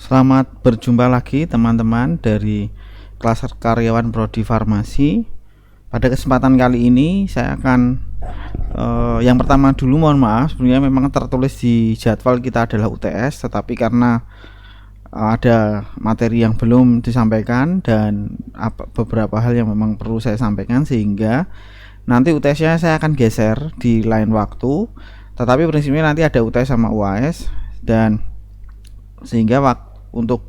Selamat berjumpa lagi teman-teman dari kelas karyawan Prodi Farmasi. Pada kesempatan kali ini saya akan yang pertama dulu mohon maaf, sebenarnya memang tertulis di jadwal kita adalah UTS, tetapi karena ada materi yang belum disampaikan dan beberapa hal yang memang perlu saya sampaikan, sehingga nanti UTS-nya saya akan geser di lain waktu. Tetapi prinsipnya nanti ada UTS sama UAS, dan sehingga untuk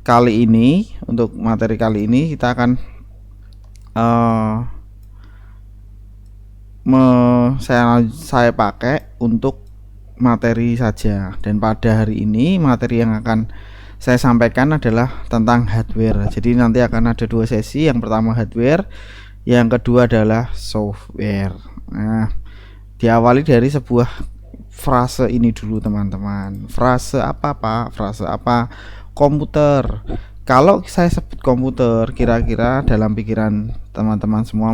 kali ini, untuk materi kali ini kita akan saya pakai untuk materi saja. Dan pada hari ini materi yang akan saya sampaikan adalah tentang hardware. Jadi nanti akan ada dua sesi. Yang pertama hardware, yang kedua adalah software. Nah, diawali dari sebuah frase ini dulu teman-teman. Frase apa Pak? Frase apa? Komputer. Kalau saya sebut komputer, kira-kira dalam pikiran teman-teman semua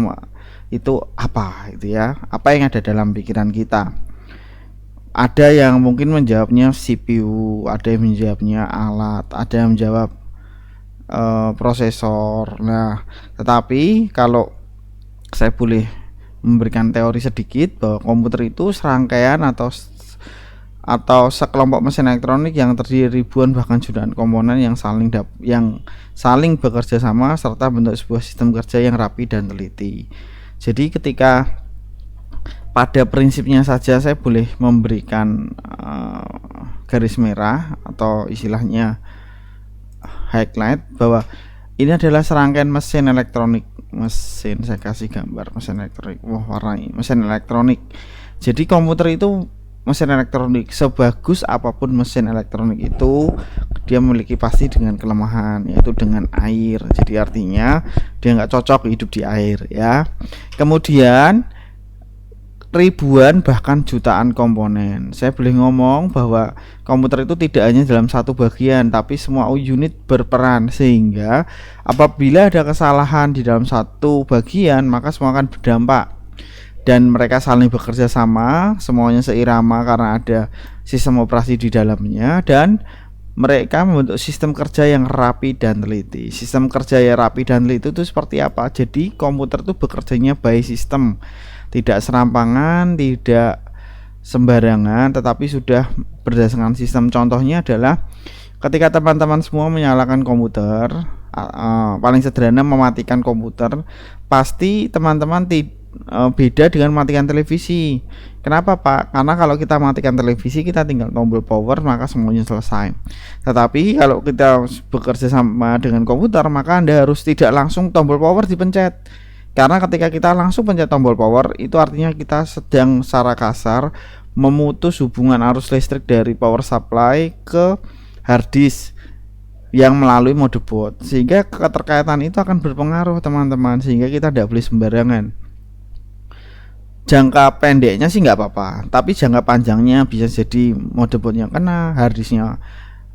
itu apa itu ya? Apa yang ada dalam pikiran kita? Ada yang mungkin menjawabnya CPU, ada yang menjawabnya alat, ada yang menjawab prosesor. Nah, tetapi kalau saya boleh memberikan teori sedikit bahwa komputer itu serangkaian atau sekelompok mesin elektronik yang terdiri ribuan bahkan jutaan komponen yang saling bekerja sama serta bentuk sebuah sistem kerja yang rapi dan teliti. Jadi ketika pada prinsipnya saja saya boleh memberikan garis merah atau istilahnya highlight bahwa ini adalah serangkaian mesin elektronik. Saya kasih gambar mesin elektronik, warnai mesin elektronik. Jadi komputer itu mesin elektronik. Sebagus apapun mesin elektronik itu, dia memiliki pasti dengan kelemahan, yaitu dengan air. Jadi artinya dia nggak cocok hidup di air ya. Kemudian ribuan bahkan jutaan komponen. Saya boleh ngomong bahwa komputer itu tidak hanya dalam satu bagian, tapi semua unit berperan, sehingga apabila ada kesalahan di dalam satu bagian maka semua akan berdampak. Dan mereka saling bekerja sama, semuanya seirama karena ada sistem operasi di dalamnya, dan mereka membentuk sistem kerja yang rapi dan teliti. Sistem kerja yang rapi dan teliti itu seperti apa? Jadi komputer itu bekerjanya by system, tidak serampangan, tidak sembarangan, tetapi sudah berdasarkan sistem. Contohnya adalah ketika teman-teman semua menyalakan komputer, paling sederhana mematikan komputer, pasti teman-teman beda dengan matikan televisi. Kenapa Pak? Karena kalau kita matikan televisi, kita tinggal tombol power maka semuanya selesai. Tetapi kalau kita bekerja sama dengan komputer, maka Anda harus tidak langsung tombol power dipencet. Karena ketika kita langsung pencet tombol power, itu artinya kita sedang secara kasar memutus hubungan arus listrik dari power supply ke hard disk yang melalui motherboard, sehingga keterkaitan itu akan berpengaruh teman-teman, sehingga kita tidak boleh sembarangan. Jangka pendeknya sih nggak apa-apa, tapi jangka panjangnya bisa jadi motherboardnya kena, hard disknya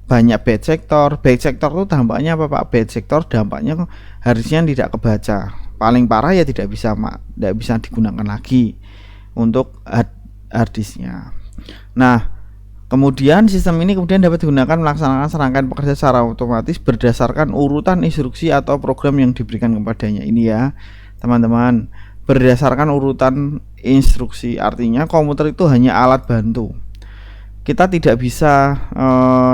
banyak bad sector. Bad sector itu dampaknya apa Pak? Bad sector dampaknya hard disknya tidak kebaca. Paling parah ya tidak bisa digunakan lagi untuk hard disknya. Nah, kemudian sistem ini kemudian dapat digunakan melaksanakan serangkaian pekerjaan secara otomatis berdasarkan urutan instruksi atau program yang diberikan kepadanya. Ini ya teman-teman, berdasarkan urutan instruksi, artinya komputer itu hanya alat bantu. Kita tidak bisa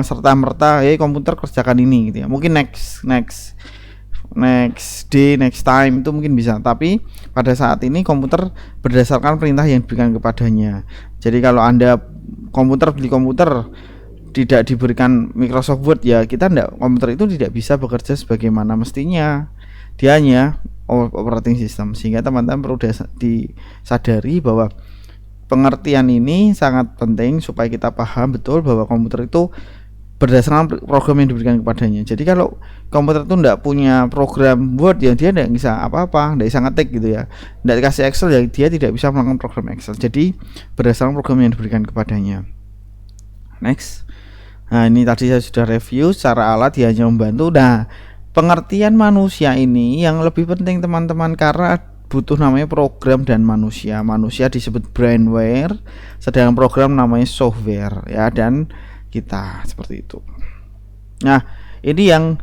serta-merta komputer kerjakan ini gitu ya. Mungkin next day, next time itu mungkin bisa, tapi pada saat ini komputer berdasarkan perintah yang diberikan kepadanya. Jadi kalau Anda beli komputer tidak diberikan Microsoft Word, ya komputer itu tidak bisa bekerja sebagaimana mestinya. Dia hanya operating system, sehingga teman-teman perlu disadari bahwa pengertian ini sangat penting supaya kita paham betul bahwa komputer itu berdasarkan program yang diberikan kepadanya. Jadi kalau komputer itu tidak punya program Word, ya dia tidak bisa apa-apa, tidak bisa ngetik gitu ya, tidak dikasih Excel, ya dia tidak bisa melakukan program Excel. Jadi berdasarkan program yang diberikan kepadanya. Next. Nah, ini tadi saya sudah review secara alat, dia hanya membantu. Nah, pengertian manusia ini yang lebih penting teman-teman, karena butuh namanya program dan manusia. Manusia disebut brainware, sedangkan program namanya software ya, dan kita seperti itu. Nah, ini yang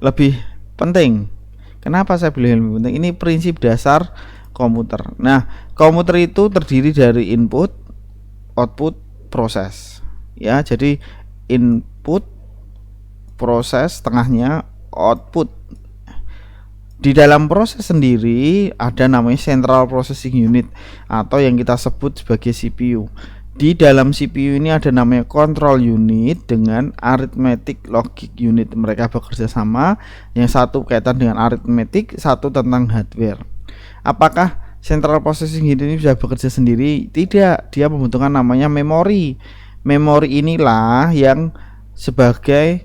lebih penting. Kenapa saya bilang lebih penting? Ini prinsip dasar komputer. Nah, komputer itu terdiri dari input, output, proses. Ya, jadi input, proses, tengahnya output. Di dalam proses sendiri ada namanya Central Processing Unit atau yang kita sebut sebagai CPU. Di dalam CPU ini ada namanya Control Unit dengan Arithmetic Logic Unit. Mereka bekerja sama, yang satu kaitan dengan arithmetic, satu tentang hardware. Apakah Central Processing Unit ini bisa bekerja sendiri? Tidak, dia membutuhkan namanya memori. Memori inilah yang sebagai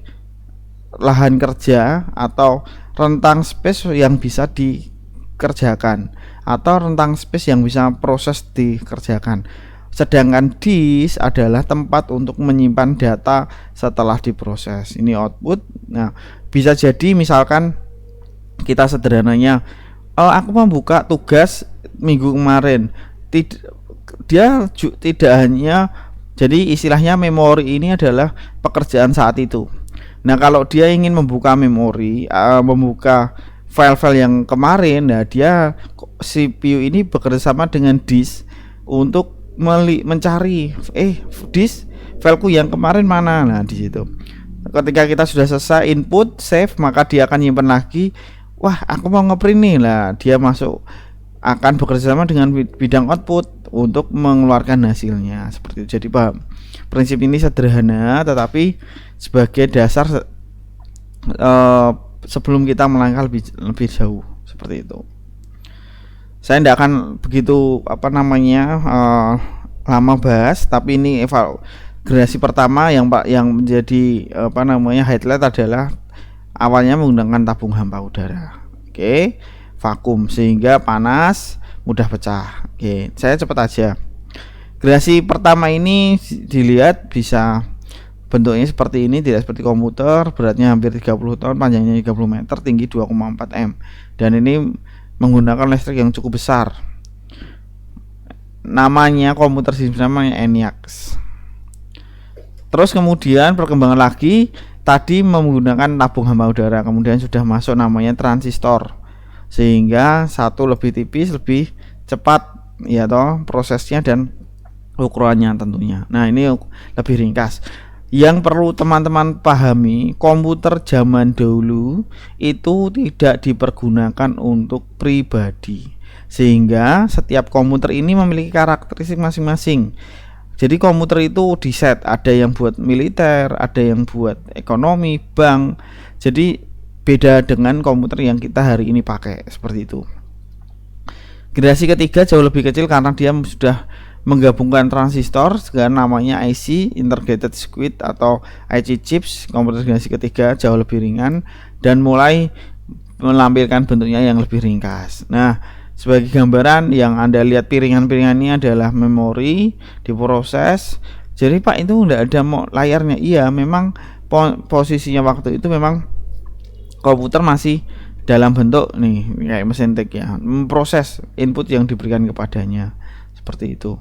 lahan kerja atau rentang space yang bisa dikerjakan atau rentang space yang bisa proses dikerjakan. Sedangkan disk adalah tempat untuk menyimpan data setelah diproses. Ini output. Nah, bisa jadi misalkan kita sederhananya, aku membuka tugas minggu kemarin. Dia tidak hanya, jadi istilahnya memori ini adalah pekerjaan saat itu. Nah, kalau dia ingin membuka memori, membuka file-file yang kemarin, nah dia CPU ini bekerja sama dengan disk untuk mencari disk fileku yang kemarin mana. Nah, di situ ketika kita sudah selesai input save, maka dia akan nyimpan lagi. Wah, aku mau ngeprint nih. Lah, dia masuk akan bekerja sama dengan bidang output untuk mengeluarkan hasilnya. Seperti itu. Jadi paham. Prinsip ini sederhana tetapi sebagai dasar sebelum kita melangkah lebih jauh, seperti itu. Saya tidak akan begitu lama bahas, tapi ini generasi pertama yang menjadi highlight adalah awalnya menggunakan tabung hampa udara. Oke, vakum sehingga panas mudah pecah. Oke, saya cepat aja. Generasi pertama ini dilihat bisa bentuknya seperti ini, tidak seperti komputer, beratnya hampir 30 ton, panjangnya 30 meter, tinggi 2,4 m. Dan ini menggunakan listrik yang cukup besar. Namanya komputer sistem namanya ENIAC. Terus kemudian perkembangan lagi, tadi menggunakan tabung hampa udara, kemudian sudah masuk namanya transistor. Sehingga satu lebih tipis, lebih cepat ya toh prosesnya dan ukurannya tentunya. Nah, ini lebih ringkas. Yang perlu teman-teman pahami, komputer zaman dahulu itu tidak dipergunakan untuk pribadi, sehingga setiap komputer ini memiliki karakteristik masing-masing. Jadi komputer itu diset, ada yang buat militer, ada yang buat ekonomi, bank. Jadi beda dengan komputer yang kita hari ini pakai, seperti itu. Generasi ketiga jauh lebih kecil karena dia sudah menggabungkan transistor dengan namanya IC Integrated Circuit atau IC chips. Komputer generasi ketiga jauh lebih ringan dan mulai menampilkan bentuknya yang lebih ringkas. Nah, sebagai gambaran yang Anda lihat piringan-piringan ini adalah memori diproses. Jadi Pak, itu enggak ada layarnya. Iya, memang posisinya waktu itu memang komputer masih dalam bentuk nih kayak mesin tik ya, memproses input yang diberikan kepadanya, seperti itu.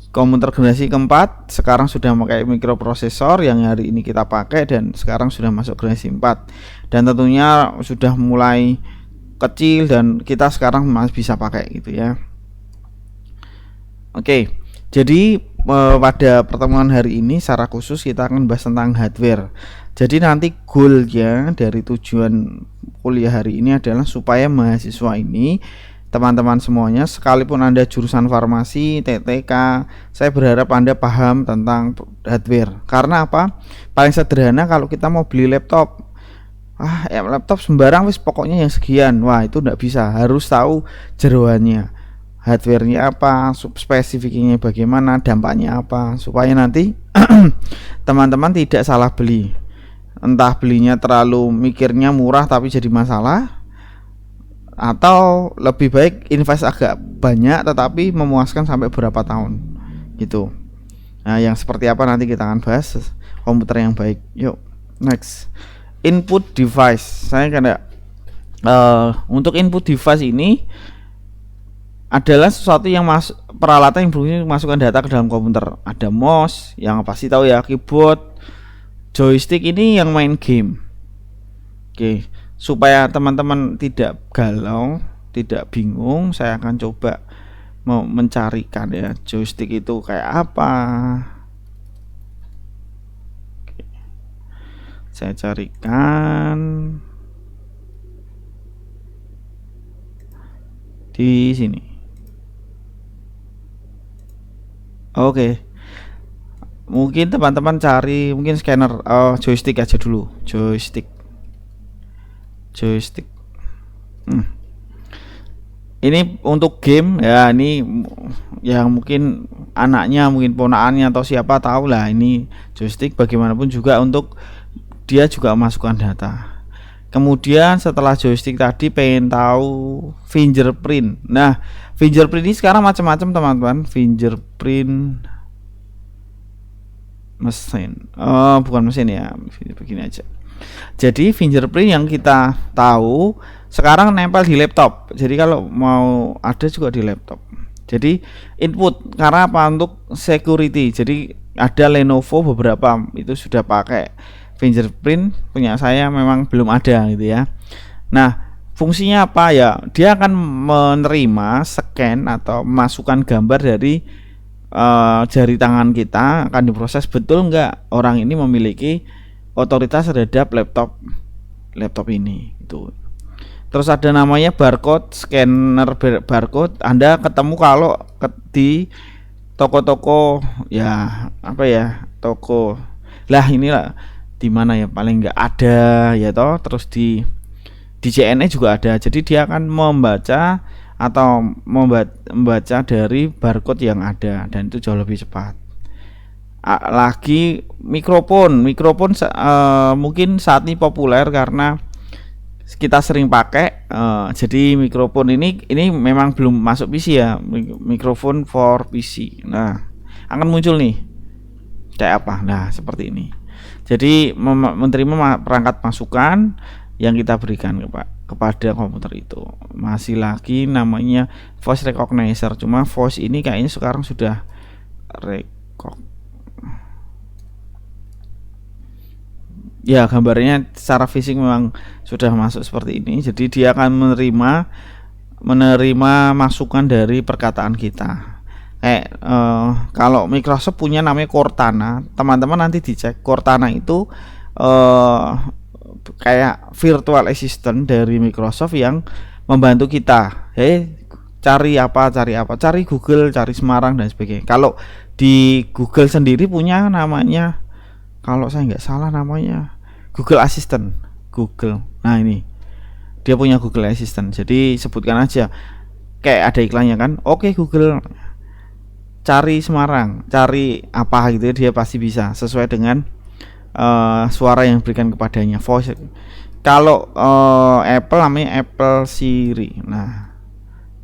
Komputer generasi keempat sekarang sudah memakai mikroprosesor yang hari ini kita pakai dan sekarang sudah masuk generasi 4 dan tentunya sudah mulai kecil dan kita sekarang masih bisa pakai gitu ya. Oke, jadi pada pertemuan hari ini secara khusus kita akan bahas tentang hardware. Jadi nanti goalnya dari tujuan kuliah hari ini adalah supaya mahasiswa ini, teman-teman semuanya, sekalipun Anda jurusan farmasi, TTK, saya berharap Anda paham tentang hardware. Karena apa? Paling sederhana kalau kita mau beli laptop, laptop sembarang wis pokoknya yang sekian. Wah, itu enggak bisa, harus tahu jeroannya. Hardware-nya apa, spesifikasinya bagaimana, dampaknya apa, supaya nanti teman-teman tidak salah beli. Entah belinya terlalu mikirnya murah tapi jadi masalah, atau lebih baik invest agak banyak tetapi memuaskan sampai berapa tahun gitu. Nah, yang seperti apa nanti kita akan bahas komputer yang baik. Yuk, next. Input device. Saya kena untuk input device ini adalah sesuatu yang peralatan yang berfungsi masukkan data ke dalam komputer. Ada mouse yang pasti tahu ya, keyboard, joystick ini yang main game. Oke, supaya teman-teman tidak galau, tidak bingung, saya akan coba mau mencarikan ya joystick itu kayak apa. Oke, saya carikan di sini. Oke, mungkin teman-teman cari mungkin scanner joystick aja dulu, joystick. Ini untuk game ya, ini yang mungkin anaknya, mungkin ponakannya atau siapa tahu lah, ini joystick bagaimanapun juga untuk dia juga memasukkan data. Kemudian setelah joystick tadi pengen tahu fingerprint. Nah, fingerprint ini sekarang macam-macam teman-teman. Fingerprint mesin. Oh, bukan mesin ya. Begini aja. Jadi fingerprint yang kita tahu sekarang nempel di laptop. Jadi kalau mau ada juga di laptop. Jadi input karena apa, untuk security. Jadi ada Lenovo beberapa itu sudah pakai fingerprint, punya saya memang belum ada gitu ya. Nah, fungsinya apa ya? Dia akan menerima scan atau memasukkan gambar dari jari tangan kita, akan diproses betul enggak orang ini memiliki otoritas terhadap laptop ini itu. Terus ada namanya barcode, scanner barcode. Anda ketemu kalau di toko-toko ya apa ya, toko lah inilah di mana ya, paling enggak ada ya toh. Terus di JNE juga ada. Jadi dia akan membaca atau membaca dari barcode yang ada, dan itu jauh lebih cepat. Lagi mikrofon mungkin saat ini populer karena kita sering pakai. Jadi mikrofon ini memang belum masuk PC ya, mikrofon for PC. Nah, akan muncul nih kayak apa. Nah, seperti ini. Jadi menerima perangkat masukan yang kita berikan kepada komputer itu. Masih lagi namanya voice recognizer. Cuma voice ini kayaknya sekarang sudah ya, gambarnya secara fisik memang sudah masuk seperti ini. Jadi dia akan menerima masukan dari perkataan kita. Kayak kalau Microsoft punya namanya Cortana, teman-teman nanti dicek. Cortana itu kayak virtual assistant dari Microsoft yang membantu kita. Cari Google, cari Semarang dan sebagainya. Kalau di Google sendiri punya namanya, kalau saya nggak salah namanya Google Assistant. Google. Nah, ini dia punya Google Assistant. Jadi sebutkan aja, kayak ada iklannya kan. Oke Google, cari Semarang, cari apa gitu ya, dia pasti bisa sesuai dengan suara yang diberikan kepadanya, voice. Kalau Apple namanya Apple Siri. Nah,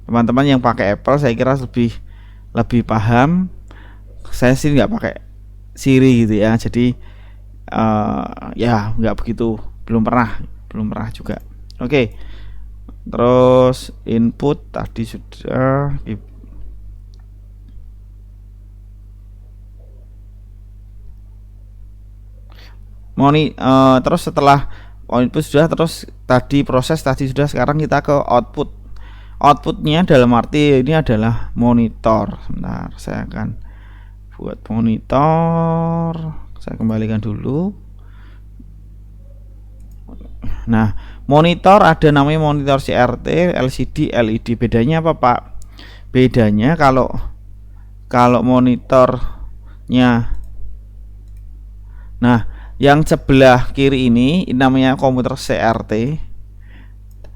teman-teman yang pakai Apple saya kira lebih paham. Saya sih nggak pakai Siri gitu ya. Jadi ya nggak begitu, belum pernah juga. Oke. Terus input tadi sudah terus setelah input sudah, terus tadi proses tadi sudah, sekarang kita ke outputnya dalam arti ini adalah monitor. Sebentar, saya akan buat monitor. Saya kembalikan dulu. Nah, monitor ada namanya monitor CRT, LCD, LED. Bedanya apa, Pak? Bedanya kalau monitornya, nah, yang sebelah kiri ini namanya komputer CRT.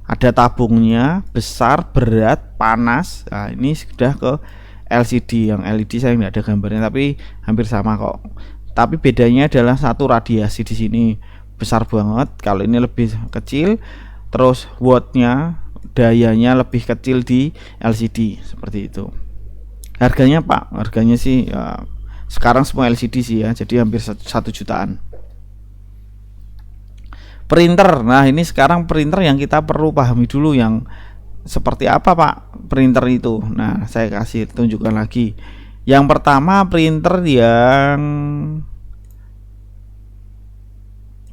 Ada tabungnya, besar, berat, panas. Nah, ini sudah ke LCD. Yang LED saya nggak ada gambarnya, tapi hampir sama kok. Tapi bedanya adalah satu, radiasi di sini besar banget, kalau ini lebih kecil. Terus wattnya, dayanya lebih kecil di LCD, seperti itu. Harganya Pak, harganya sih ya, sekarang semua LCD sih ya, jadi hampir 1 jutaan. Printer, nah ini sekarang printer yang kita perlu pahami dulu, yang seperti apa Pak printer itu. Nah, saya kasih tunjukkan lagi. Yang pertama printer yang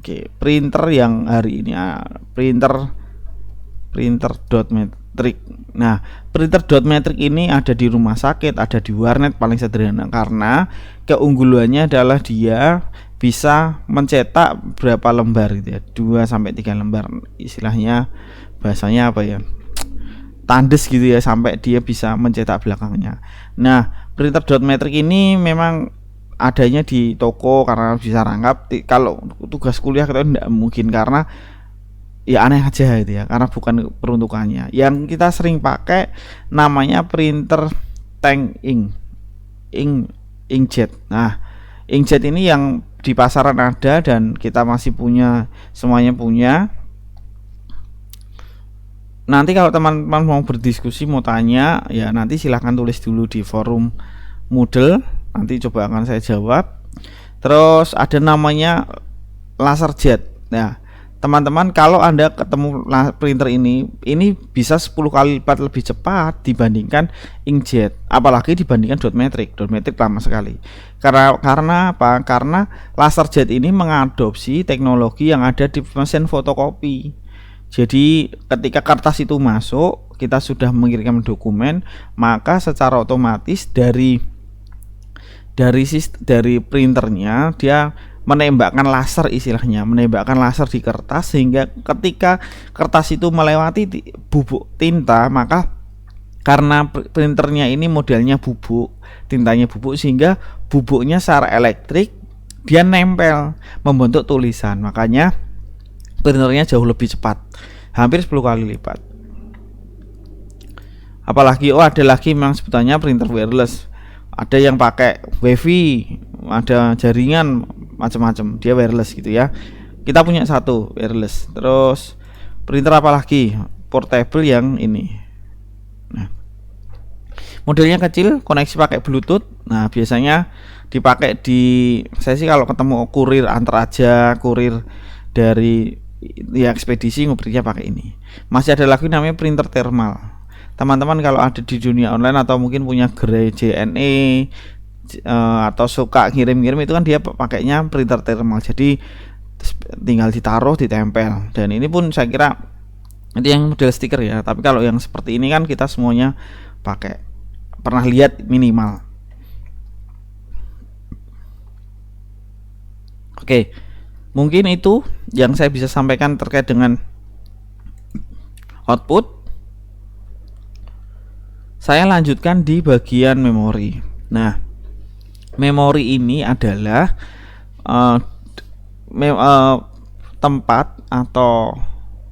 Oke, printer yang hari ini printer dot matrix. Nah, printer dot matrix ini ada di rumah sakit, ada di warnet paling sederhana, karena keunggulannya adalah dia bisa mencetak berapa lembar gitu ya, 2 sampai 3 lembar, istilahnya bahasanya apa ya, tandes gitu ya, sampai dia bisa mencetak belakangnya. Nah, printer dot matrix ini memang adanya di toko karena bisa rangkap. Kalau tugas kuliah kita tidak mungkin, karena ya aneh aja gitu ya, karena bukan peruntukannya. Yang kita sering pakai namanya printer tank inkjet. Nah, inkjet ini yang di pasaran ada dan kita masih punya, semuanya punya. Nanti kalau teman-teman mau berdiskusi, mau tanya ya, nanti silahkan tulis dulu di forum Moodle, nanti coba akan saya jawab. Terus ada namanya LaserJet. Nah, teman-teman kalau Anda ketemu printer ini bisa 10 kali lipat lebih cepat dibandingkan inkjet, apalagi dibandingkan dot matrix. Dot matrix lama sekali. Karena apa? Karena LaserJet ini mengadopsi teknologi yang ada di mesin fotokopi. Jadi ketika kertas itu masuk, kita sudah mengirimkan dokumen, maka secara otomatis dari printernya dia menembakkan laser, istilahnya menembakkan laser di kertas, sehingga ketika kertas itu melewati bubuk tinta, maka karena printernya ini modelnya bubuk, tintanya bubuk, sehingga bubuknya secara elektrik dia nempel membentuk tulisan, makanya printernya jauh lebih cepat, hampir 10 kali lipat. Apalagi ada lagi memang sebutannya printer wireless. Ada yang pakai wifi, ada jaringan macam-macam, dia wireless gitu ya. Kita punya satu wireless. Terus printer apa lagi? Portable yang ini. Nah, modelnya kecil, koneksi pakai Bluetooth. Nah, biasanya dipakai saya sih kalau ketemu kurir antar aja, kurir dari ya ekspedisi, ngobrolnya pakai ini. Masih ada lagi namanya printer thermal. Teman-teman kalau ada di dunia online atau mungkin punya gerai JNE atau suka ngirim-ngirim, itu kan dia pakainya printer thermal. Jadi tinggal ditaruh, ditempel. Dan ini pun saya kira itu yang model stiker ya. Tapi kalau yang seperti ini kan kita semuanya pakai, pernah lihat minimal. Oke. Mungkin itu yang saya bisa sampaikan terkait dengan output. Saya lanjutkan di bagian memori. Nah, memori ini adalah tempat atau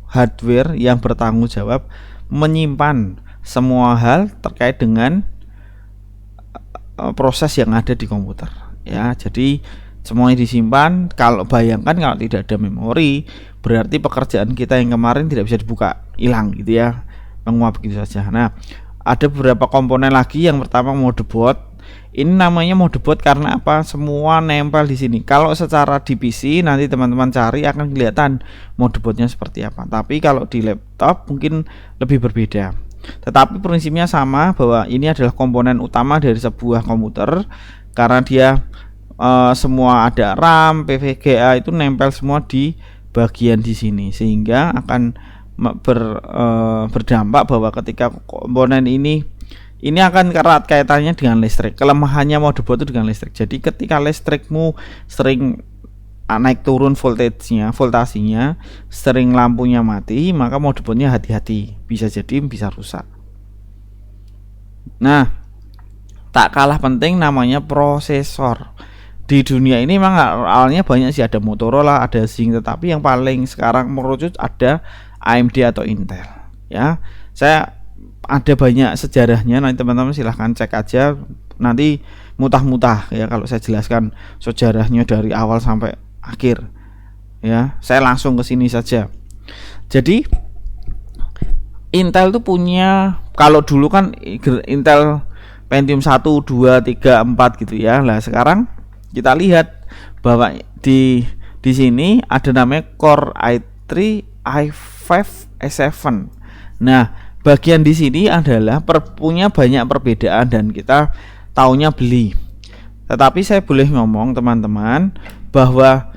hardware yang bertanggung jawab menyimpan semua hal terkait dengan proses yang ada di komputer. Ya, jadi semuanya disimpan. Kalau bayangkan kalau tidak ada memori, berarti pekerjaan kita yang kemarin tidak bisa dibuka, hilang gitu ya, menguap begitu saja. Nah, ada beberapa komponen lagi. Yang pertama motherboard. Ini namanya motherboard karena apa? Semua nempel di sini. Kalau secara di PC nanti teman-teman cari akan kelihatan motherboardnya seperti apa. Tapi kalau di laptop mungkin lebih berbeda. Tetapi prinsipnya sama, bahwa ini adalah komponen utama dari sebuah komputer, karena dia semua ada RAM, PVGA itu nempel semua di bagian di sini, sehingga akan berdampak bahwa ketika komponen ini akan erat kaitannya dengan listrik. Kelemahannya motherboard itu dengan listrik. Jadi ketika listrikmu sering naik turun voltasenya, sering lampunya mati, maka motherboardnya hati-hati, bisa jadi bisa rusak. Nah, tak kalah penting namanya prosesor. Di dunia ini memang awalnya banyak sih, ada Motorola, ada Zing, tetapi yang paling sekarang merucut ada AMD atau Intel. Ya, saya ada banyak sejarahnya, nanti teman-teman silahkan cek aja, nanti mutah-mutah ya kalau saya jelaskan sejarahnya dari awal sampai akhir. Ya, saya langsung ke sini saja. Jadi Intel tuh punya, kalau dulu kan Intel Pentium 1, 2, 3, 4 gitu ya. Nah, sekarang kita lihat bahwa di sini ada namanya Core i3, i5, i7. Nah, bagian di sini adalah punya banyak perbedaan dan kita taunya beli. Tetapi saya boleh ngomong teman-teman bahwa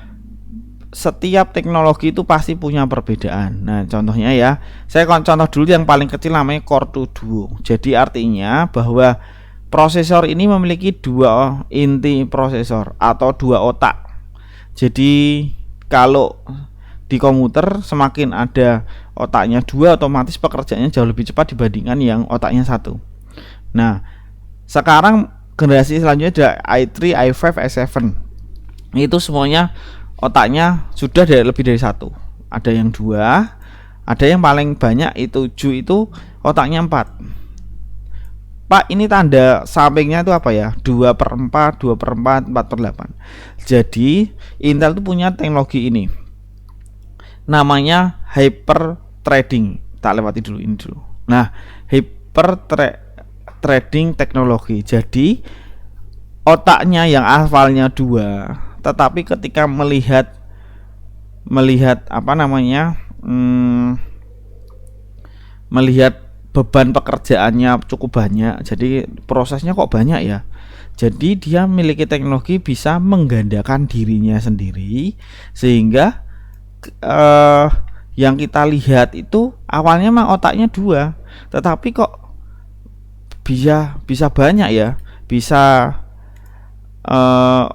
setiap teknologi itu pasti punya perbedaan. Nah, contohnya ya, saya contoh dulu yang paling kecil namanya Core 2 Duo. Jadi artinya bahwa prosesor ini memiliki dua inti prosesor atau dua otak. Jadi kalau di komputer semakin ada otaknya dua, otomatis pekerjaannya jauh lebih cepat dibandingkan yang otaknya satu. Nah, sekarang generasi selanjutnya ada i3, i5, i7. Itu semuanya otaknya sudah lebih dari satu. Ada yang dua, ada yang paling banyak itu 7 itu otaknya 4. Pak, ini tanda sampingnya itu apa ya? 2/4, 2/4, 4/8. Jadi Intel itu punya teknologi ini, namanya hyper threading. Tak lewati dulu ini dulu. Nah, hyper threading teknologi. Jadi otaknya yang awalnya 2, tetapi ketika melihat melihat beban pekerjaannya cukup banyak, jadi prosesnya kok banyak ya, jadi dia memiliki teknologi bisa menggandakan dirinya sendiri, sehingga yang kita lihat itu awalnya memang otaknya 2, tetapi kok bisa banyak ya, bisa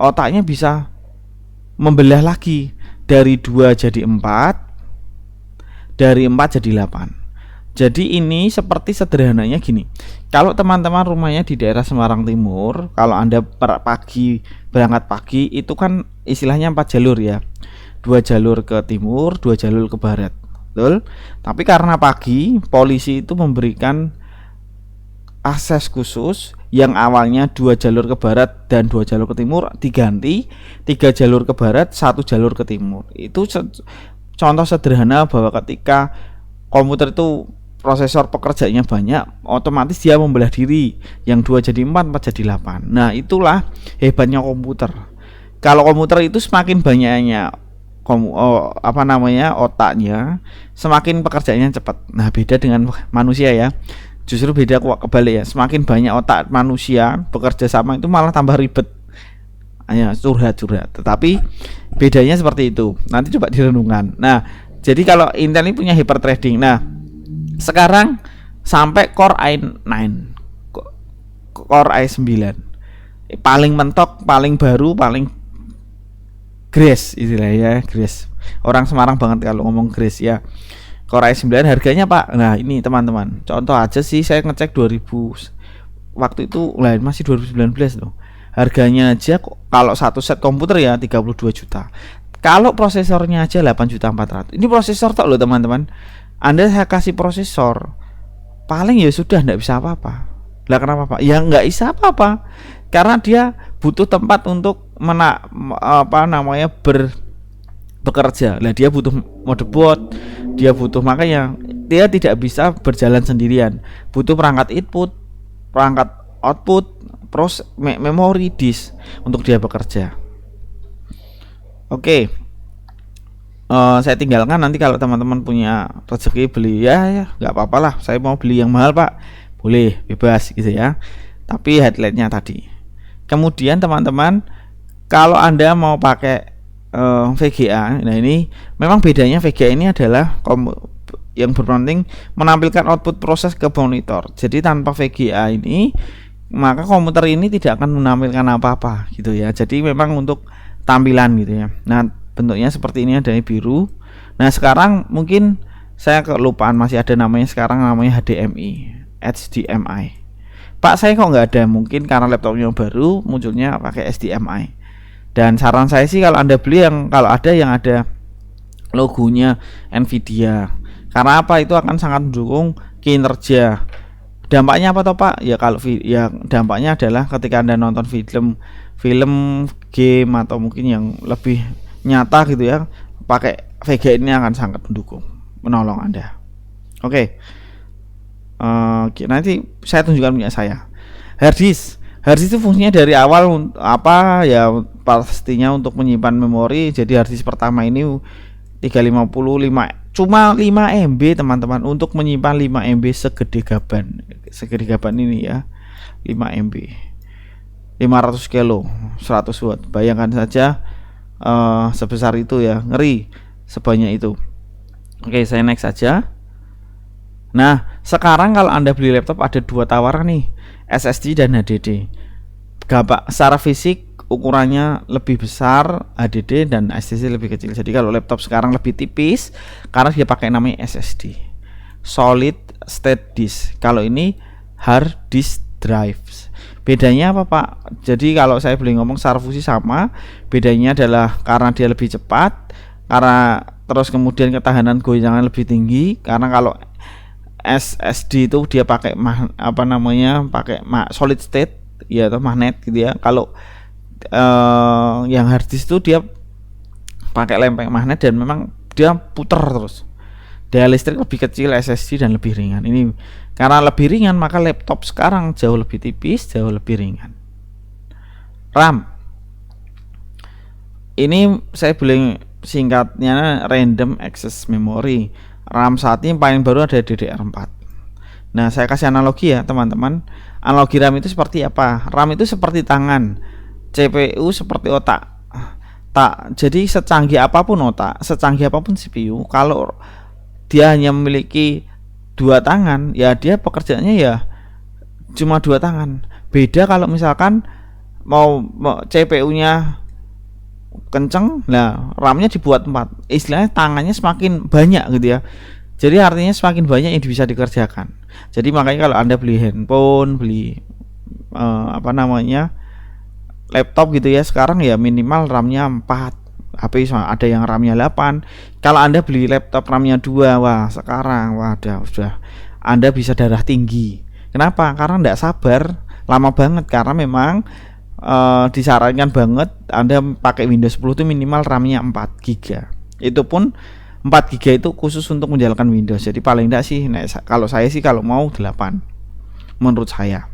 otaknya bisa membelah lagi dari 2 jadi 4, dari 4 jadi 8. Jadi ini seperti sederhananya gini. Kalau teman-teman rumahnya di daerah Semarang Timur, kalau Anda berangkat pagi itu kan istilahnya 4 jalur ya. 2 jalur ke timur, 2 jalur ke barat. Betul? Tapi karena pagi, polisi itu memberikan akses khusus yang awalnya 2 jalur ke barat dan 2 jalur ke timur diganti 3 jalur ke barat, 1 jalur ke timur. Itu contoh sederhana bahwa ketika komputer itu prosesor pekerjaannya banyak, otomatis dia membelah diri, yang 2 jadi 4, 4 jadi 8. Nah, itulah hebatnya komputer. Kalau komputer itu semakin banyaknya otaknya, semakin pekerjaannya cepat. Nah, beda dengan manusia ya. Justru beda kebalik ya, semakin banyak otak manusia bekerja sama itu malah tambah ribet. Hanya curhat. Tetapi bedanya seperti itu. Nanti coba direnungkan. Nah, jadi kalau Intel ini punya hyper threading. Nah, sekarang sampai Core i9, Core i9, paling mentok, paling baru, paling grace istilahnya, grace. Orang Semarang banget kalau ngomong grace ya. Core i9 harganya Pak. Nah, ini teman-teman, contoh aja sih, saya ngecek 2000 waktu itu masih 2019 loh. Harganya aja kalau satu set komputer ya 32 juta. Kalau prosesornya aja 8.400.000. Ini prosesor tok loh teman-teman. Anda saya kasih prosesor, paling ya sudah enggak bisa apa-apa. Lah kenapa Pak? Ya enggak bisa apa-apa. Karena dia butuh tempat untuk bekerja. Lah dia butuh motherboard, dia butuh, makanya dia tidak bisa berjalan sendirian. Butuh perangkat input, perangkat output, memori disk untuk dia bekerja. Oke. Saya tinggalkan, nanti kalau teman-teman punya rezeki beli ya nggak apa-apa lah. Saya mau beli yang mahal Pak, boleh, bebas gitu ya. Tapi headlightnya tadi. Kemudian teman-teman, kalau Anda mau pakai VGA, nah ini memang bedanya VGA ini adalah yang berpenting menampilkan output proses ke monitor. Jadi tanpa VGA ini, maka komputer ini tidak akan menampilkan apa-apa gitu ya. Jadi memang untuk tampilan gitu ya. Nah, bentuknya seperti ini, ada biru. Nah, sekarang mungkin saya kelupaan, masih ada namanya sekarang, namanya HDMI. Pak, saya kok nggak ada, mungkin karena laptopnya baru munculnya pakai HDMI. Dan saran saya sih kalau Anda beli kalau ada yang ada logonya Nvidia. Karena apa? Itu akan sangat mendukung kinerja. Dampaknya apa toh Pak? Ya kalau dampaknya adalah ketika Anda nonton film, game atau mungkin yang lebih nyata gitu ya, pakai VGA ini akan sangat mendukung, menolong Anda. Oke. Nanti saya tunjukkan punya saya. Hard disk itu fungsinya dari awal apa ya, pastinya untuk menyimpan memori. Jadi hard disk pertama ini 355, cuma 5 MB teman-teman, untuk menyimpan 5 MB segede gaban ini ya, 5 MB 500 kilo 100 watt. Bayangkan saja sebesar itu ya, ngeri sebanyak itu. Oke, saya next saja. Nah, sekarang kalau Anda beli laptop ada dua tawaran nih, SSD dan HDD. Gampang, secara fisik ukurannya lebih besar HDD dan SSD lebih kecil. Jadi kalau laptop sekarang lebih tipis karena dia pakai namanya SSD, Solid State Disk. Kalau ini Hard Disk Drives. Bedanya apa Pak? Jadi kalau saya boleh ngomong secara fungsi sama, bedanya adalah karena dia lebih cepat, karena terus kemudian ketahanan goyangan lebih tinggi. Karena kalau SSD itu dia pakai pakai solid state ya atau magnet gitu ya. Kalau yang hard disk itu dia pakai lempeng magnet dan memang dia putar terus. Daya listrik lebih kecil SSD dan lebih ringan. Ini karena lebih ringan maka laptop sekarang jauh lebih tipis, jauh lebih ringan. RAM. Ini saya boleh singkatnya Random Access Memory. RAM saat ini paling baru ada DDR4. Nah, saya kasih analogi ya, teman-teman. Analogi RAM itu seperti apa? RAM itu seperti tangan, CPU seperti otak. Jadi secanggih apapun otak, secanggih apapun CPU, kalau dia hanya memiliki dua tangan, ya dia pekerjaannya ya cuma dua tangan. Beda kalau misalkan mau CPU-nya kenceng, nah RAM-nya dibuat 4. Istilahnya tangannya semakin banyak gitu ya. Jadi artinya semakin banyak yang bisa dikerjakan. Jadi makanya kalau Anda beli handphone, beli laptop gitu ya, sekarang ya minimal RAM-nya 4. HP ada yang RAM-nya 8. Kalau Anda beli laptop RAM-nya 2, wah sekarang sudah Anda bisa darah tinggi. Kenapa? Karena tidak sabar lama banget, karena memang disarankan banget Anda pakai Windows 10 itu minimal RAM-nya 4 GB. Itu pun 4 GB itu khusus untuk menjalankan Windows. Jadi paling tidak sih, kalau saya sih kalau mau 8 menurut saya.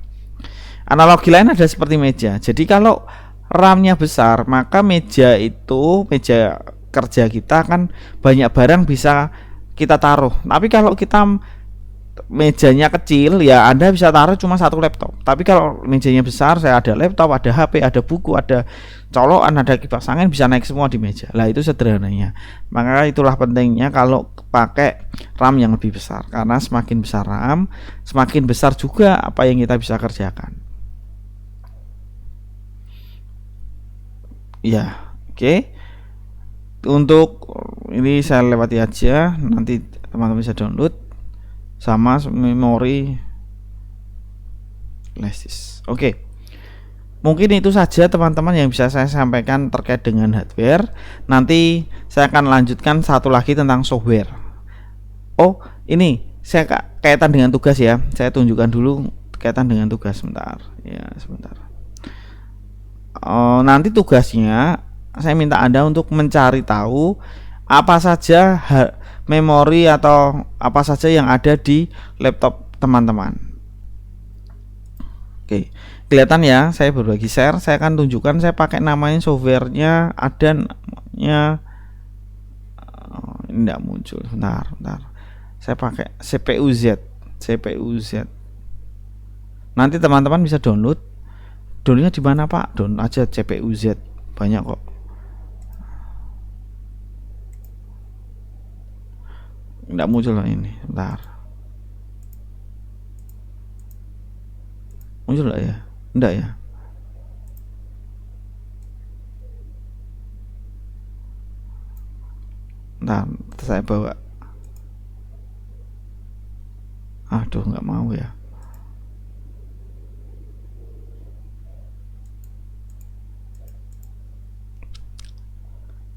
Analogi lain ada seperti meja. Jadi kalau RAM-nya besar, maka meja kerja kita kan banyak barang bisa kita taruh. Tapi kalau kita mejanya kecil, ya Anda bisa taruh cuma satu laptop. Tapi kalau mejanya besar, saya ada laptop, ada HP, ada buku, ada colokan, ada kipas angin, bisa naik semua di meja. Lah itu sederhananya. Maka itulah pentingnya kalau pakai RAM yang lebih besar, karena semakin besar RAM, semakin besar juga apa yang kita bisa kerjakan. Ya, oke. Untuk ini saya lewati aja, nanti teman-teman bisa download sama memori flash disk. Oke. Mungkin itu saja teman-teman yang bisa saya sampaikan terkait dengan hardware. Nanti saya akan lanjutkan satu lagi tentang software. Oh, ini saya kaitan dengan tugas ya. Saya tunjukkan dulu kaitan dengan tugas sebentar. Ya, sebentar. Nanti tugasnya saya minta Anda untuk mencari tahu apa saja memori atau apa saja yang ada di laptop teman-teman. Oke, kelihatan ya, saya berbagi share. Saya akan tunjukkan, saya pakai namanya softwarenya ada namanya ini tidak muncul. Bentar. Saya pakai CPU Z. Nanti teman-teman bisa download. Downloadnya di mana Pak? Download aja CPU Z, banyak kok. Nggak muncul lah ini, bentar. Muncul nggak ya? Enggak ya? Bentar, saya bawa. Aduh, nggak mau ya.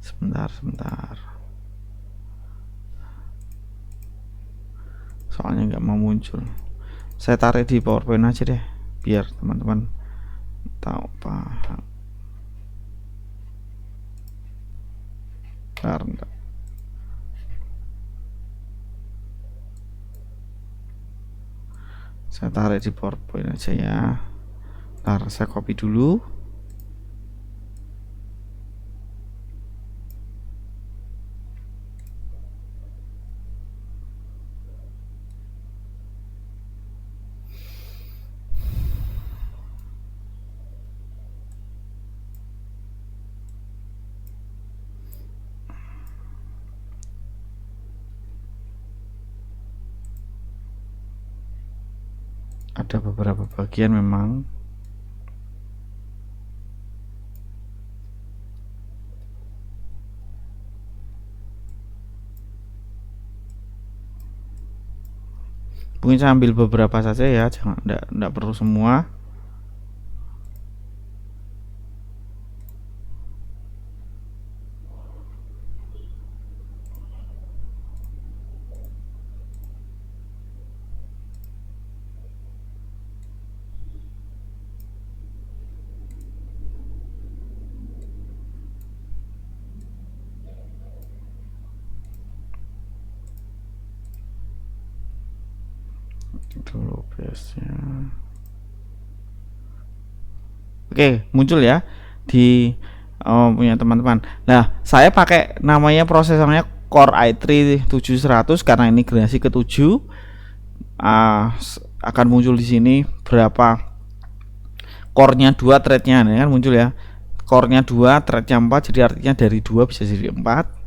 Sebentar. Soalnya nggak mau muncul. Saya tarik di PowerPoint aja deh, biar teman-teman tahu paham. Bentar. Saya tarik di PowerPoint aja ya. Ntar saya copy dulu. ada beberapa bagian memang mungkin saya ambil beberapa saja ya, jangan enggak perlu semua. Dulu base-nya. Oke, muncul ya di punya teman-teman. Nah, saya pakai namanya prosesornya Core i3 7100 karena ini generasi ke-7. Akan muncul di sini berapa core-nya 2, thread-nya kan muncul ya. Core-nya 2, thread-nya 4, jadi artinya dari 2 bisa jadi 4.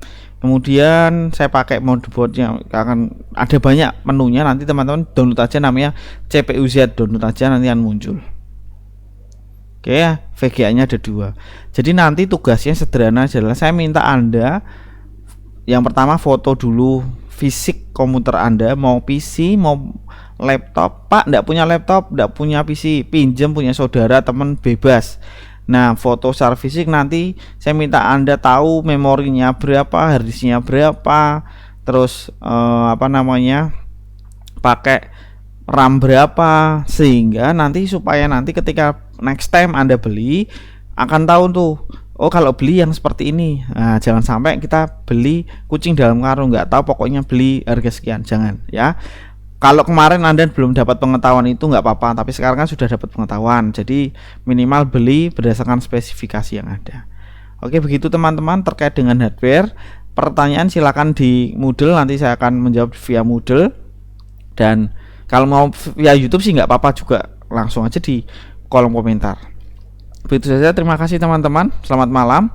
Kemudian saya pakai motherboardnya, akan ada banyak menunya, nanti teman-teman download aja namanya CPU-Z, download aja nanti akan muncul. Oke ya, VGA-nya ada 2. Jadi nanti tugasnya sederhana adalah saya minta Anda yang pertama foto dulu fisik komputer Anda, mau PC mau laptop. Pak, enggak punya laptop, enggak punya PC, pinjam punya saudara, teman, bebas. Nah, foto secara fisik nanti saya minta Anda tahu memorinya berapa, harddisknya berapa, terus pakai RAM berapa, sehingga nanti supaya nanti ketika next time Anda beli akan tahu tuh, oh kalau beli yang seperti ini. Nah, jangan sampai kita beli kucing dalam karung, nggak tahu pokoknya beli harga sekian, jangan ya. Kalau kemarin Anda belum dapat pengetahuan itu nggak apa-apa, tapi sekarang kan sudah dapat pengetahuan. Jadi minimal beli berdasarkan spesifikasi yang ada. Oke, begitu teman-teman terkait dengan hardware. Pertanyaan silakan di Moodle, nanti saya akan menjawab via Moodle. Dan kalau mau via YouTube sih nggak apa-apa juga, langsung aja di kolom komentar. Begitu saja, terima kasih teman-teman. Selamat malam.